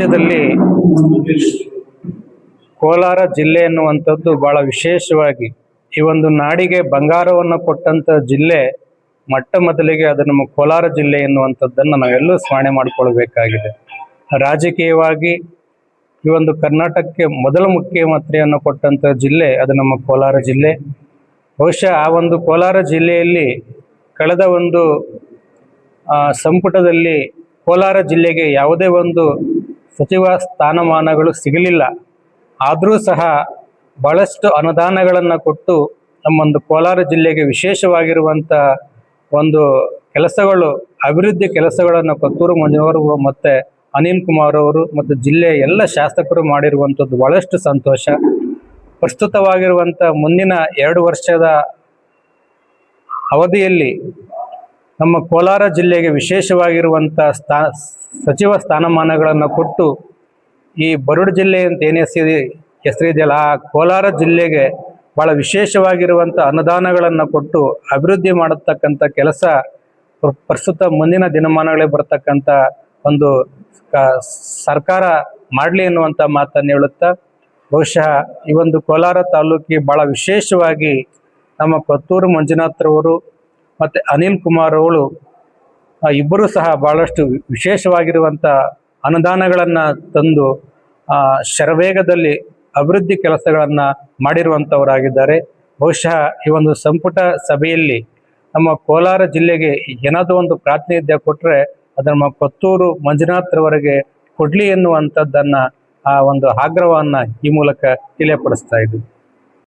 ರಾಜ್ಯದಲ್ಲಿ ಕೋಲಾರ ಜಿಲ್ಲೆ ಎನ್ನುವಂಥದ್ದು ಬಹಳ ವಿಶೇಷವಾಗಿ ಈ ಒಂದು ನಾಡಿಗೆ ಬಂಗಾರವನ್ನು ಕೊಟ್ಟಂತ ಜಿಲ್ಲೆ. ಮೊಟ್ಟ ಮೊದಲಿಗೆ ಅದು ನಮ್ಮ ಕೋಲಾರ ಜಿಲ್ಲೆ ಎನ್ನುವಂಥದ್ದನ್ನು ನಾವೆಲ್ಲೂ ಸ್ಮರಣೆ ಮಾಡಿಕೊಳ್ಬೇಕಾಗಿದೆ. ರಾಜಕೀಯವಾಗಿ ಈ ಒಂದು ಕರ್ನಾಟಕಕ್ಕೆ ಮೊದಲ ಮುಖ್ಯಮಂತ್ರಿಯನ್ನು ಕೊಟ್ಟಂತ ಜಿಲ್ಲೆ ಅದು ನಮ್ಮ ಕೋಲಾರ ಜಿಲ್ಲೆ. ಬಹುಶಃ ಆ ಒಂದು ಕೋಲಾರ ಜಿಲ್ಲೆಯಲ್ಲಿ ಕಳೆದ ಒಂದು ಸಂಪುಟದಲ್ಲಿ ಕೋಲಾರ ಜಿಲ್ಲೆಗೆ ಯಾವುದೇ ಒಂದು ಸಚಿವ ಸ್ಥಾನಮಾನಗಳು ಸಿಗಲಿಲ್ಲ. ಆದರೂ ಸಹ ಬಹಳಷ್ಟು ಅನುದಾನಗಳನ್ನು ಕೊಟ್ಟು ನಮ್ಮೊಂದು ಕೋಲಾರ ಜಿಲ್ಲೆಗೆ ವಿಶೇಷವಾಗಿರುವಂಥ ಒಂದು ಕೆಲಸಗಳು, ಅಭಿವೃದ್ಧಿ ಕೆಲಸಗಳನ್ನು ಕೊತ್ತೂರು ಮಂಜುನವರು ಮತ್ತು ಅನಿಲ್ ಕುಮಾರ್ ಅವರು ಮತ್ತು ಜಿಲ್ಲೆಯ ಎಲ್ಲ ಶಾಸಕರು ಮಾಡಿರುವಂಥದ್ದು ಬಹಳಷ್ಟು ಸಂತೋಷ. ಪ್ರಸ್ತುತವಾಗಿರುವಂಥ ಮುಂದಿನ 2 ವರ್ಷದ ಅವಧಿಯಲ್ಲಿ ನಮ್ಮ ಕೋಲಾರ ಜಿಲ್ಲೆಗೆ ವಿಶೇಷವಾಗಿರುವಂಥ ಸಚಿವ ಸ್ಥಾನಮಾನಗಳನ್ನು ಕೊಟ್ಟು ಈ ಬರಡು ಜಿಲ್ಲೆ ಅಂತ ಏನು ಹೆಸರಿದೆಯಲ್ಲ ಆ ಕೋಲಾರ ಜಿಲ್ಲೆಗೆ ಭಾಳ ವಿಶೇಷವಾಗಿರುವಂಥ ಅನುದಾನಗಳನ್ನು ಕೊಟ್ಟು ಅಭಿವೃದ್ಧಿ ಮಾಡತಕ್ಕಂಥ ಕೆಲಸ ಪ್ರಸ್ತುತ ಮುಂದಿನ ದಿನಮಾನಗಳಿಗೆ ಬರ್ತಕ್ಕಂಥ ಒಂದು ಸರ್ಕಾರ ಮಾಡಲಿ ಎನ್ನುವಂಥ ಮಾತನ್ನು ಹೇಳುತ್ತಾ, ಬಹುಶಃ ಈ ಒಂದು ಕೋಲಾರ ತಾಲೂಕಿಗೆ ಭಾಳ ವಿಶೇಷವಾಗಿ ನಮ್ಮ ಕೊತ್ತೂರು ಮಂಜುನಾಥ್ರವರು ಮತ್ತು ಅನಿಲ್ ಕುಮಾರ್ ಅವರು ಇಬ್ಬರೂ ಸಹ ಭಾಳಷ್ಟು ವಿಶೇಷವಾಗಿರುವಂಥ ಅನುದಾನಗಳನ್ನು ತಂದು ಶರವೇಗದಲ್ಲಿ ಅಭಿವೃದ್ಧಿ ಕೆಲಸಗಳನ್ನು ಮಾಡಿರುವಂಥವರಾಗಿದ್ದಾರೆ. ಬಹುಶಃ ಈ ಒಂದು ಸಂಪುಟ ಸಭೆಯಲ್ಲಿ ನಮ್ಮ ಕೋಲಾರ ಜಿಲ್ಲೆಗೆ ಏನಾದರೂ ಒಂದು ಪ್ರಾತಿನಿಧ್ಯ ಕೊಟ್ಟರೆ ಅದು ನಮ್ಮ ಕೊತ್ತೂರು ಮಂಜುನಾಥ್ರವರೆಗೆ ಕೊಡಲಿ ಎನ್ನುವಂಥದ್ದನ್ನು ಆ ಒಂದು ಆಗ್ರಹವನ್ನು ಈ ಮೂಲಕ ತಿಳಿಯಪಡಿಸ್ತಾ ಇದ್ದೀವಿ.